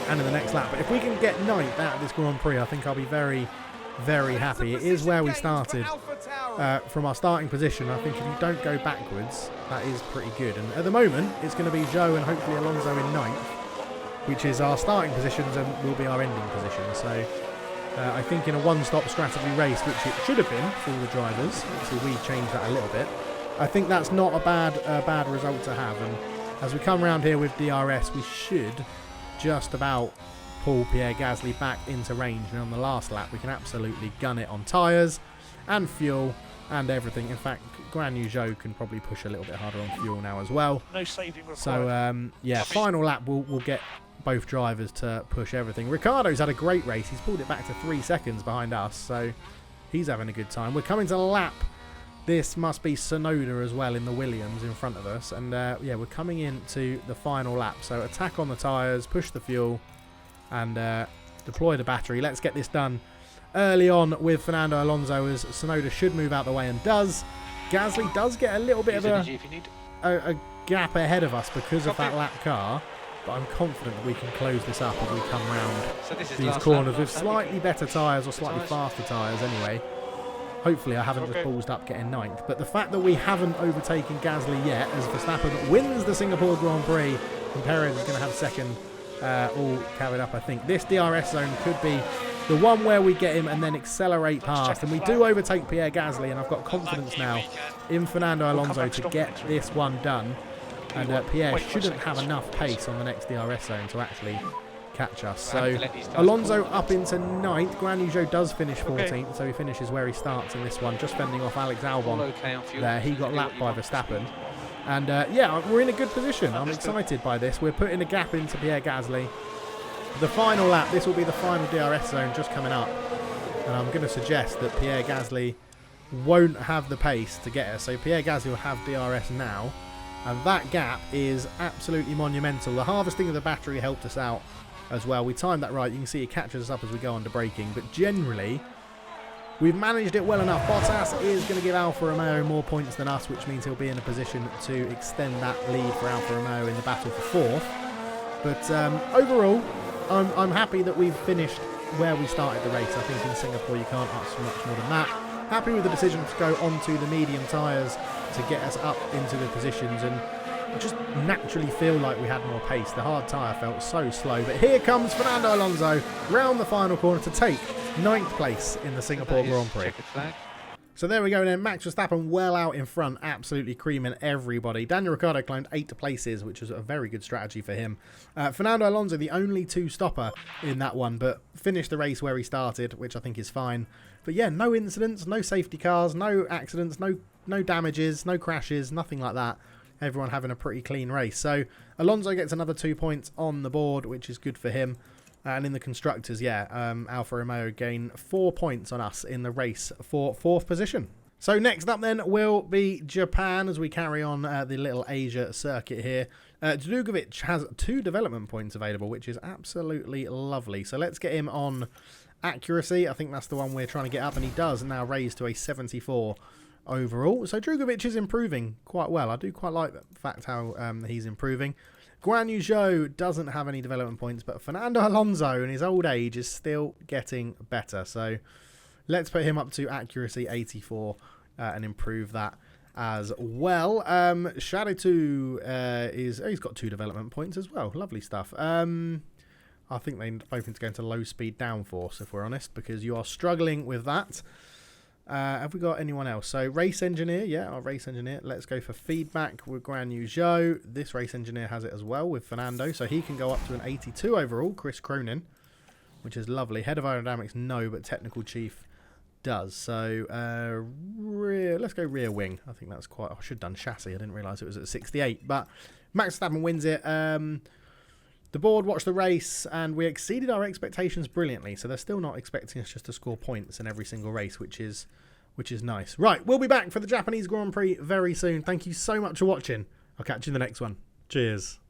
and in the next lap. But if we can get 9th out of this Grand Prix, I think I'll be very, very happy. It is where we started from our starting position. I think if you don't go backwards, that is pretty good. And at the moment, it's going to be Zhou and hopefully Alonso in 9th, which is our starting positions and will be our ending position. So I think in a one-stop strategy race, which it should have been for the drivers, so we changed that a little bit, I think that's not a bad result to have. And as we come around here with DRS, we should just about pull Pierre Gasly back into range, and on the last lap we can absolutely gun it on tyres and fuel and everything. In fact, Guan Yu Zhou can probably push a little bit harder on fuel now as well. No saving required. So yeah, final lap we'll get both drivers to push everything. Ricciardo's had a great race. He's pulled it back to 3 seconds behind us, so he's having a good time. We're coming to lap. This must be Tsunoda as well in the Williams in front of us, and yeah, we're coming into the final lap. So attack on the tyres, push the fuel, and deploy the battery. Let's get this done early on with Fernando Alonso, as Tsunoda should move out the way and does. Gasly does get a little bit of a gap ahead of us because of that lap car, but I'm confident that we can close this up as we come round these corners with slightly better tyres, or slightly faster tyres anyway. Hopefully I haven't just ballsed up getting 9th, but the fact that we haven't overtaken Gasly yet, as Verstappen wins the Singapore Grand Prix and Perez is going to have second, all carried up, I think. This DRS zone could be the one where we get him and then accelerate past, and we do overtake Pierre Gasly, and I've got confidence now in Fernando Alonso to get this one done, and Pierre shouldn't have enough pace on the next DRS zone to actually catch us. So Alonso up into 9th. Guan Yu Zhou does finish 14th, so he finishes where he starts in this one, just fending off Alex Albon there. He got lapped by Verstappen. And yeah, we're in a good position. I'm excited by this. We're putting a gap into Pierre Gasly. The final lap, this will be the final DRS zone just coming up. And I'm going to suggest that Pierre Gasly won't have the pace to get us. So Pierre Gasly will have DRS now. And that gap is absolutely monumental. The harvesting of the battery helped us out as well. We timed that right. You can see it catches us up as we go under braking. But generally, we've managed it well enough. Bottas is going to give Alfa Romeo more points than us, which means he'll be in a position to extend that lead for Alfa Romeo in the battle for 4th. But overall, I'm happy that we've finished where we started the race. I think in Singapore you can't ask for much more than that. Happy with the decision to go onto the medium tyres to get us up into the positions, and just naturally feel like we had more pace. The hard tyre felt so slow, but here comes Fernando Alonso round the final corner to take 9th place in the Singapore Grand Prix. So there we go then, Max Verstappen well out in front, absolutely creaming everybody. Daniel Ricciardo climbed 8 places, which was a very good strategy for him. Fernando Alonso, the only 2-stopper in that one, but finished the race where he started, which I think is fine. But yeah, no incidents, no safety cars, no accidents, no damages, no crashes, nothing like that. Everyone having a pretty clean race. So Alonso gets another 2 points on the board, which is good for him. And in the constructors, yeah, Alfa Romeo gain 4 points on us in the race for 4th position. So next up then will be Japan as we carry on the little Asia circuit here. Drugovic has 2 development points available, which is absolutely lovely. So let's get him on accuracy. I think that's the one we're trying to get up, and he does now raise to a 74 overall. So Drugovic is improving quite well. I do quite like the fact how he's improving. Guan Yu Zhou doesn't have any development points, but Fernando Alonso in his old age is still getting better. So let's put him up to accuracy 84 and improve that as well. Shadow 2 he's got 2 development points as well. Lovely stuff. I think they both need to go into low speed downforce, if we're honest, because you are struggling with that. Have we got anyone else? So race engineer, yeah, our race engineer. Let's go for feedback with Guan Yu Zhou. This race engineer has it as well with Fernando, so he can go up to an 82 overall. Chris Cronin, which is lovely. Head of aerodynamics, no, but technical chief does. So let's go rear wing. I think that's quite. I should have done chassis. I didn't realise it was at 68. But Max Verstappen wins it. The board watched the race and we exceeded our expectations brilliantly. So they're still not expecting us just to score points in every single race, which is nice. Right, we'll be back for the Japanese Grand Prix very soon. Thank you so much for watching. I'll catch you in the next one. Cheers.